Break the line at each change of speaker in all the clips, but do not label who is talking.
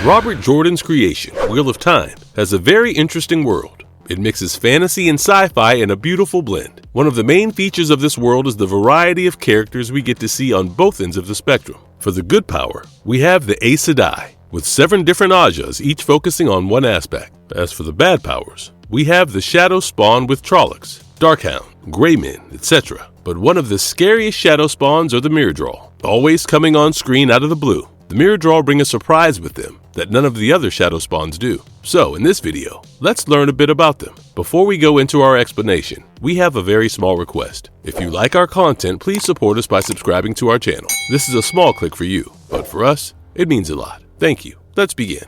Robert Jordan's creation, Wheel of Time, has a very interesting world. It mixes fantasy and sci-fi in a beautiful blend. One of the main features of this world is the variety of characters we get to see on both ends of the spectrum. For the good power, we have the Aes Sedai, with 7 different Ajas, each focusing on one aspect. As for the bad powers, we have the Shadow Spawn with Trollocs, Darkhound, Greymen, etc. But one of the scariest Shadow Spawns are the Mirrordraw, always coming on screen out of the blue. The Mirrordraw bring a surprise with them that none of the other Shadow Spawns do. So in this video, let's learn a bit about them. Before we go into our explanation, we have a very small request. If you like our content, please support us by subscribing to our channel. This is a small click for you, but for us, it means a lot. Thank you. Let's begin.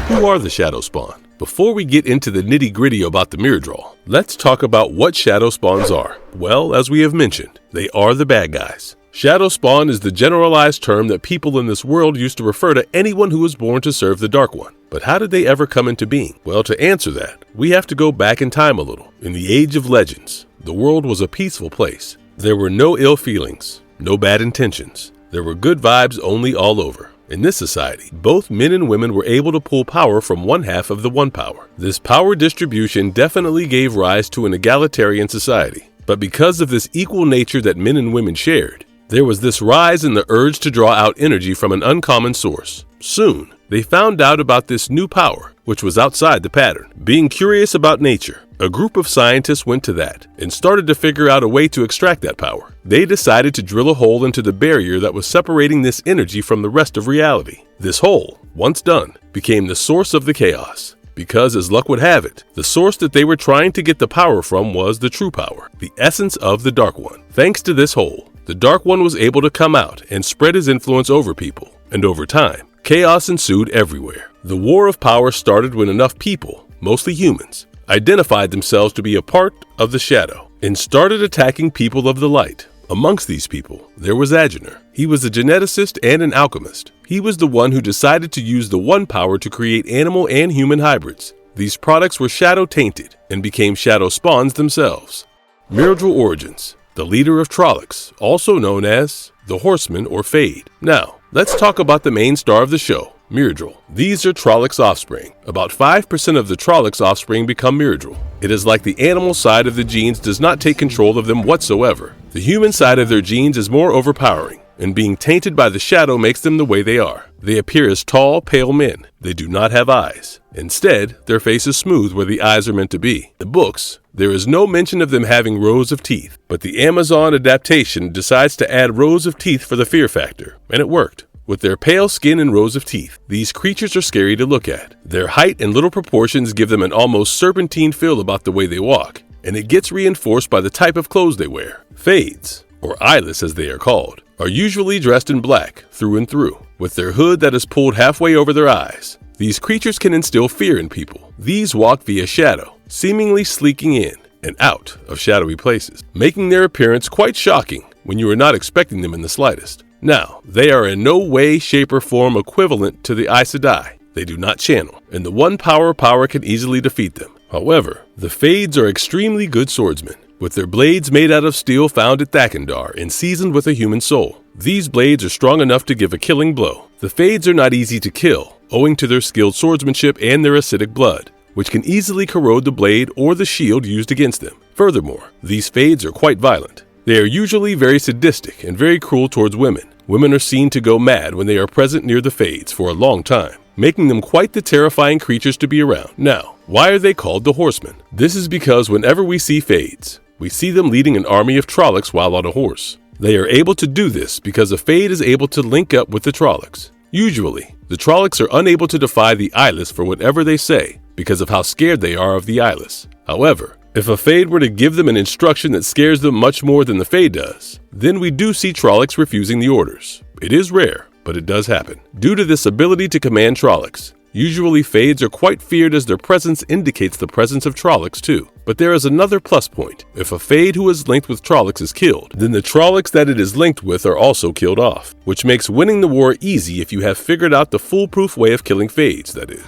Who are the Shadow Spawn? Before we get into the nitty-gritty about the Mirrordraw, let's talk about what Shadow Spawns are. Well, as we have mentioned, they are the bad guys. Shadow Spawn is the generalized term that people in this world used to refer to anyone who was born to serve the Dark One. But how did they ever come into being? Well, to answer that, we have to go back in time a little. In the Age of Legends, the world was a peaceful place. There were no ill feelings, no bad intentions. There were good vibes only all over. In this society, both men and women were able to pull power from one half of the one power. This power distribution definitely gave rise to an egalitarian society. But because of this equal nature that men and women shared, there was this rise in the urge to draw out energy from an uncommon source. Soon, they found out about this new power, which was outside the pattern. Being curious about nature, a group of scientists went to that and started to figure out a way to extract that power. They decided to drill a hole into the barrier that was separating this energy from the rest of reality. This hole, once done, became the source of the chaos. Because, as luck would have it, the source that they were trying to get the power from was the true power, the essence of the Dark One. Thanks to this hole, the Dark One was able to come out and spread his influence over people. And over time, chaos ensued everywhere. The war of power started when enough people, mostly humans, identified themselves to be a part of the shadow and started attacking people of the light. Amongst these people, there was Agener. He was a geneticist and an alchemist. He was the one who decided to use the one power to create animal and human hybrids. These products were shadow-tainted and became shadow spawns themselves. Mirrordraw origins. The leader of Trollocs, also known as the Horseman or Fade. Now, let's talk about the main star of the show, Mirrordraw. These are Trollocs' offspring. About 5% of the Trollocs' offspring become Mirrordraw. It is like the animal side of the genes does not take control of them whatsoever. The human side of their genes is more overpowering, and being tainted by the shadow makes them the way they are. They appear as tall, pale men. They do not have eyes. Instead, their face is smooth where the eyes are meant to be. In the books, there is no mention of them having rows of teeth, but the Amazon adaptation decides to add rows of teeth for the fear factor, and it worked. With their pale skin and rows of teeth, these creatures are scary to look at. Their height and little proportions give them an almost serpentine feel about the way they walk, and it gets reinforced by the type of clothes they wear. Fades, or Eyeless as they are called, are usually dressed in black through and through, with their hood that is pulled halfway over their eyes. These creatures can instill fear in people. These walk via shadow, seemingly sneaking in and out of shadowy places, making their appearance quite shocking when you are not expecting them in the slightest. Now, they are in no way, shape, or form equivalent to the Aes Sedai. They do not channel, and the one power can easily defeat them. However, the Fades are extremely good swordsmen, with their blades made out of steel found at Thakandar and seasoned with a human soul. These blades are strong enough to give a killing blow. The Fades are not easy to kill, owing to their skilled swordsmanship and their acidic blood, which can easily corrode the blade or the shield used against them. Furthermore, these Fades are quite violent. They are usually very sadistic and very cruel towards women. Women are seen to go mad when they are present near the Fades for a long time, making them quite the terrifying creatures to be around. Now, why are they called the Horsemen? This is because whenever we see Fades, we see them leading an army of Trollocs while on a horse. They are able to do this because a Fade is able to link up with the Trollocs. Usually, the Trollocs are unable to defy the Eyeless for whatever they say because of how scared they are of the Eyeless. However, if a Fade were to give them an instruction that scares them much more than the Fade does, then we do see Trollocs refusing the orders. It is rare, but it does happen. Due to this ability to command Trollocs, usually Fades are quite feared as their presence indicates the presence of Trollocs too. But there is another plus point. If a Fade who is linked with Trollocs is killed, then the Trollocs that it is linked with are also killed off, which makes winning the war easy if you have figured out the foolproof way of killing Fades, that is.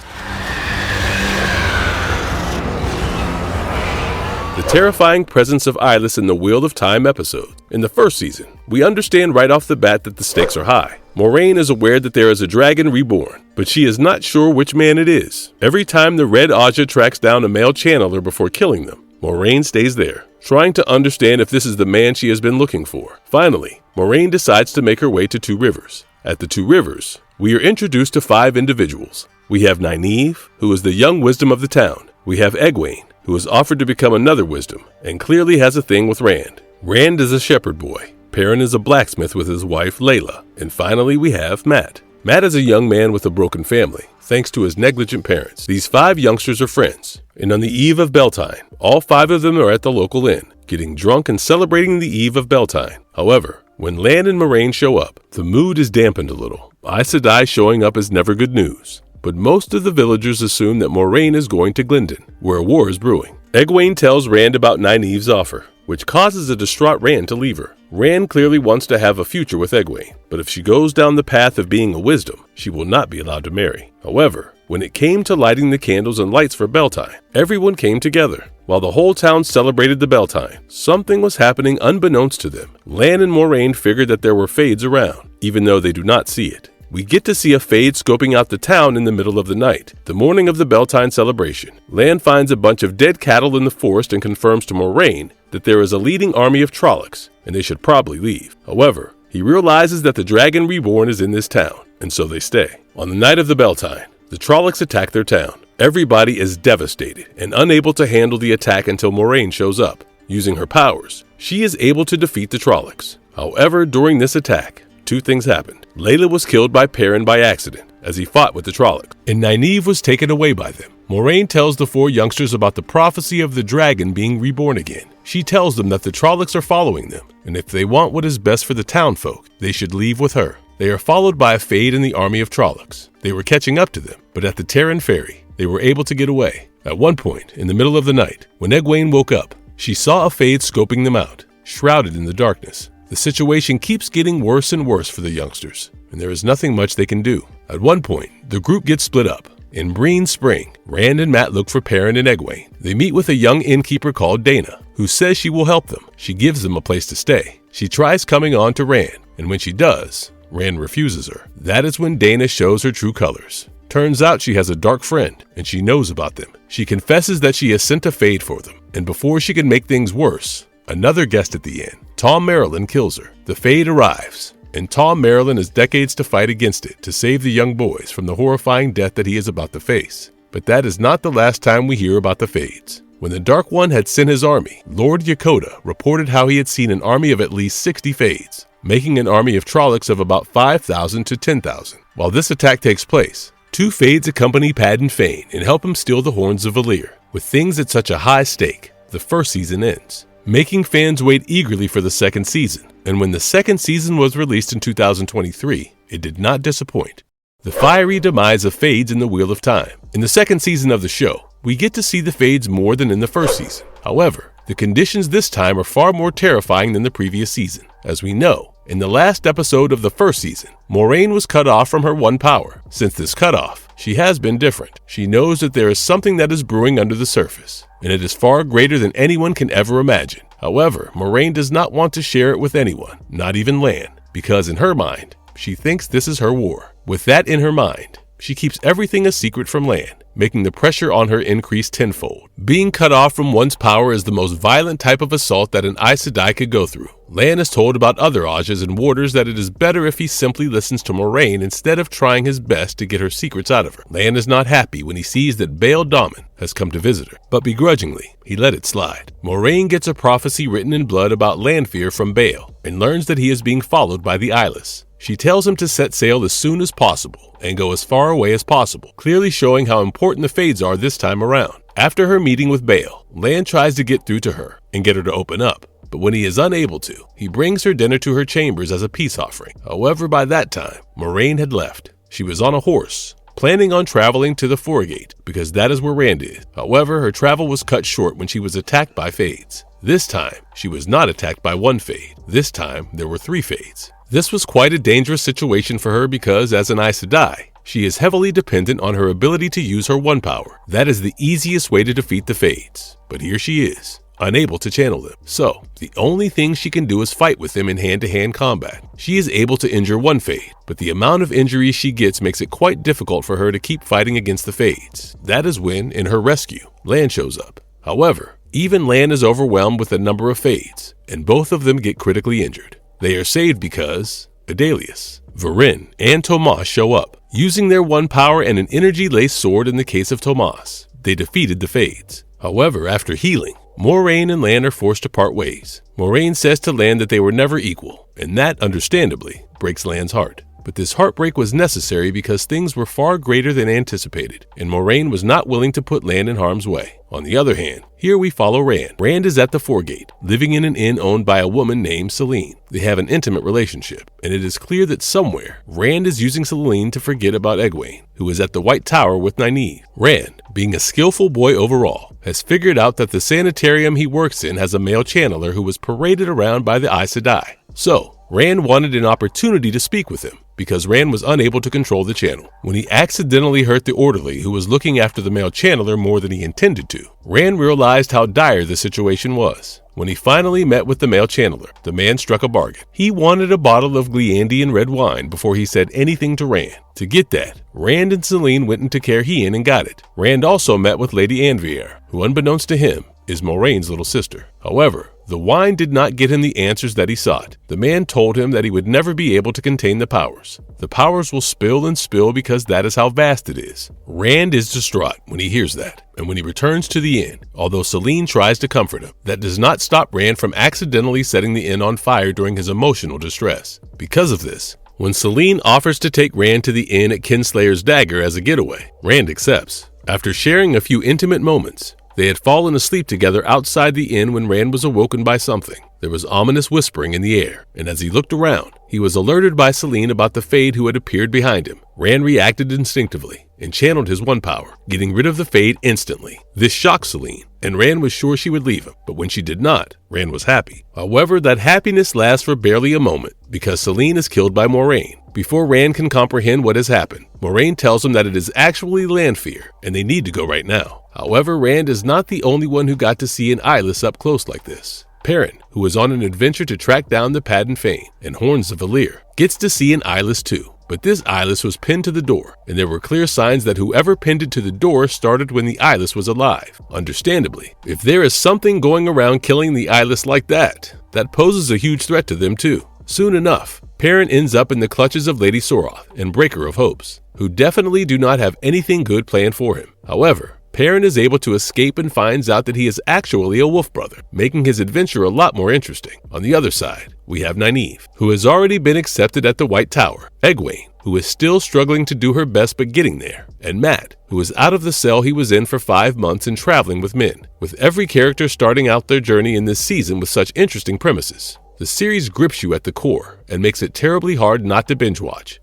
The terrifying presence of Eyeless in the Wheel of Time episode. In the first season, we understand right off the bat that the stakes are high. Moraine is aware that there is a dragon reborn, but she is not sure which man it is. Every time the Red Aja tracks down a male channeler before killing them, Moraine stays there, trying to understand if this is the man she has been looking for. Finally, Moraine decides to make her way to Two Rivers. At the Two Rivers, we are introduced to 5 individuals. We have Nynaeve, who is the young wisdom of the town. We have Egwene, who is offered to become another wisdom, and clearly has a thing with Rand. Rand is a shepherd boy. Perrin is a blacksmith with his wife, Layla. And finally, we have Matt. Matt is a young man with a broken family, thanks to his negligent parents. These 5 youngsters are friends, and on the eve of Beltane, all 5 of them are at the local inn, getting drunk and celebrating the eve of Beltane. However, when Lan and Moraine show up, the mood is dampened a little. Aes Sedai showing up is never good news, but most of the villagers assume that Moraine is going to Glendon, where a war is brewing. Egwene tells Rand about Nynaeve's offer, which causes a distraught Rand to leave her. Rand clearly wants to have a future with Egwene, but if she goes down the path of being a wisdom, she will not be allowed to marry. However, when it came to lighting the candles and lights for Beltane, everyone came together. While the whole town celebrated the Beltane, something was happening unbeknownst to them. Lan and Moraine figured that there were Fades around, even though they do not see it. We get to see a Fade scoping out the town in the middle of the night. The morning of the Beltane celebration, Lan finds a bunch of dead cattle in the forest and confirms to Moraine that there is a leading army of Trollocs, and they should probably leave. However, he realizes that the Dragon Reborn is in this town, and so they stay. On the night of the Beltane, the Trollocs attack their town. Everybody is devastated and unable to handle the attack until Moraine shows up. Using her powers, she is able to defeat the Trollocs. However, during this attack, 2 things happened. Layla was killed by Perrin by accident as he fought with the Trollocs, and Nynaeve was taken away by them. Moraine tells the 4 youngsters about the prophecy of the dragon being reborn again. She tells them that the Trollocs are following them, and if they want what is best for the townfolk, they should leave with her. They are followed by a Fade in the army of Trollocs. They were catching up to them, but at the Terran Ferry, they were able to get away. At one point, in the middle of the night, when Egwene woke up, she saw a Fade scoping them out, shrouded in the darkness. The situation keeps getting worse and worse for the youngsters, and there is nothing much they can do. At one point, the group gets split up. In Breen Spring, Rand and Matt look for Perrin and Egwene. They meet with a young innkeeper called Dana, who says she will help them. She gives them a place to stay. She tries coming on to Rand, and when she does, Rand refuses her. That is when Dana shows her true colors. Turns out she has a dark friend, and she knows about them. She confesses that she has sent a Fade for them, and before she can make things worse, another guest at the inn, Tom Marilyn, kills her. The Fade arrives, and Tom Marilyn has decades to fight against it to save the young boys from the horrifying death that he is about to face. But that is not the last time we hear about the Fades. When the Dark One had sent his army, Lord Yokota reported how he had seen an army of at least 60 Fades, making an army of Trollocs of about 5,000 to 10,000. While this attack takes place, 2 Fades accompany Padden Fane and help him steal the horns of Valir. With things at such a high stake, the first season ends, making fans wait eagerly for the second season. And when the second season was released in 2023, it did not disappoint. The fiery demise of Fades in the Wheel of Time. In the second season of the show, we get to see the Fades more than in the first season. However, the conditions this time are far more terrifying than the previous season. As we know, in the last episode of the first season, Moraine was cut off from her one power. Since this cutoff, she has been different. She knows that there is something that is brewing under the surface, and it is far greater than anyone can ever imagine. However, Moraine does not want to share it with anyone, not even Lan, because in her mind, she thinks this is her war. With that in her mind, she keeps everything a secret from Lan, making the pressure on her increase tenfold. Being cut off from one's power is the most violent type of assault that an Aes Sedai could go through. Lan is told about other Ajas and warders that it is better if he simply listens to Moraine instead of trying his best to get her secrets out of her. Lan is not happy when he sees that Bael Daman has come to visit her, but begrudgingly, he let it slide. Moraine gets a prophecy written in blood about Lanfear from Bael and learns that he is being followed by the Eyeless. She tells him to set sail as soon as possible and go as far away as possible, clearly showing how important the Fades are this time around. After her meeting with Bael, Lan tries to get through to her and get her to open up, but when he is unable to, he brings her dinner to her chambers as a peace offering. However, by that time, Moraine had left. She was on a horse, planning on traveling to the Foregate because that is where Rand is. However, her travel was cut short when she was attacked by Fades. This time, she was not attacked by one Fade. This time, there were 3 Fades. This was quite a dangerous situation for her because, as an Aes Sedai, she is heavily dependent on her ability to use her one power. That is the easiest way to defeat the Fades. But here she is, unable to channel them. So, the only thing she can do is fight with them in hand-to-hand combat. She is able to injure one Fade, but the amount of injuries she gets makes it quite difficult for her to keep fighting against the Fades. That is when, in her rescue, Lan shows up. However, even Lan is overwhelmed with the number of Fades, and both of them get critically injured. They are saved because Eyeless, Varin, and Tomas show up. Using their one power and an energy-laced sword in the case of Tomas, they defeated the Fades. However, after healing, Moraine and Lan are forced to part ways. Moraine says to Lan that they were never equal, and that, understandably, breaks Lan's heart. But this heartbreak was necessary because things were far greater than anticipated, and Moraine was not willing to put Lan in harm's way. On the other hand, here we follow Rand. Rand is at the Foregate, living in an inn owned by a woman named Celine. They have an intimate relationship, and it is clear that somewhere, Rand is using Celine to forget about Egwene, who is at the White Tower with Nynaeve. Rand, being a skillful boy overall, has figured out that the sanitarium he works in has a male channeler who was paraded around by the Aes Sedai. So, Rand wanted an opportunity to speak with him, because Rand was unable to control the channel. When he accidentally hurt the orderly who was looking after the male channeler more than he intended to, Rand realized how dire the situation was. When he finally met with the male channeler, the man struck a bargain. He wanted a bottle of Gleandian red wine before he said anything to Rand. To get that, Rand and Celine went into Cairhien and got it. Rand also met with Lady Anvier, who unbeknownst to him, is Moraine's little sister. However, the wine did not get him the answers that he sought. The man told him that he would never be able to contain the powers. The powers will spill and spill because that is how vast it is. Rand is distraught when he hears that, and when he returns to the inn, although Celine tries to comfort him, that does not stop Rand from accidentally setting the inn on fire during his emotional distress. Because of this, when Celine offers to take Rand to the inn at Kinslayer's Dagger as a getaway, Rand accepts. After sharing a few intimate moments, they had fallen asleep together outside the inn when Rand was awoken by something. There was ominous whispering in the air, and as he looked around, he was alerted by Celine about the Fade who had appeared behind him. Rand reacted instinctively and channeled his one power, getting rid of the Fade instantly. This shocked Celine, and Rand was sure she would leave him, but when she did not, Rand was happy. However, that happiness lasts for barely a moment, because Celine is killed by Moraine. Before Rand can comprehend what has happened, Moraine tells him that it is actually Lanfear, and they need to go right now. However, Rand is not the only one who got to see an Eyeless up close like this. Perrin, who is on an adventure to track down the Padden Fane and Horns of Valir, gets to see an Eyeless too. But this Eyeless was pinned to the door, and there were clear signs that whoever pinned it to the door started when the Eyeless was alive. Understandably, if there is something going around killing the Eyeless like that, that poses a huge threat to them too. Soon enough, Perrin ends up in the clutches of Lady Soroth and Breaker of Hopes, who definitely do not have anything good planned for him. However, Perrin is able to escape and finds out that he is actually a wolf brother, making his adventure a lot more interesting. On the other side, we have Nynaeve, who has already been accepted at the White Tower, Egwene, who is still struggling to do her best but getting there, and Matt, who is out of the cell he was in for 5 months and traveling with men. With every character starting out their journey in this season with such interesting premises, the series grips you at the core and makes it terribly hard not to binge watch.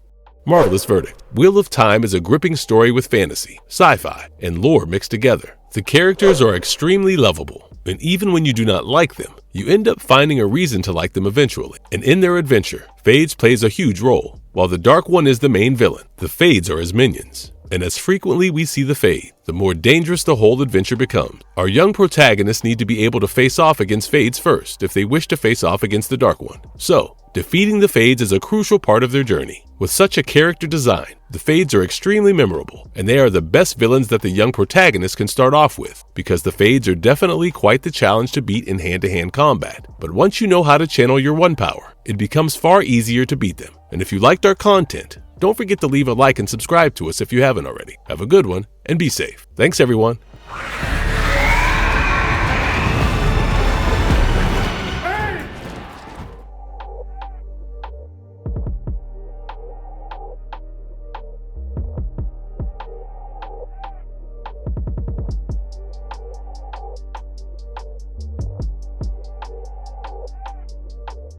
Marvelous verdict. Wheel of Time is a gripping story with fantasy, sci-fi, and lore mixed together. The characters are extremely lovable, and even when you do not like them, you end up finding a reason to like them eventually. And in their adventure, Fades plays a huge role. While the Dark One is the main villain, the Fades are his minions. And as frequently we see the Fade, the more dangerous the whole adventure becomes. Our young protagonists need to be able to face off against Fades first if they wish to face off against the Dark One. So, defeating the Fades is a crucial part of their journey. With such a character design, the Fades are extremely memorable, and they are the best villains that the young protagonist can start off with, because the Fades are definitely quite the challenge to beat in hand-to-hand combat. But once you know how to channel your one power, it becomes far easier to beat them. And if you liked our content, don't forget to leave a like and subscribe to us if you haven't already. Have a good one, and be safe. Thanks, everyone.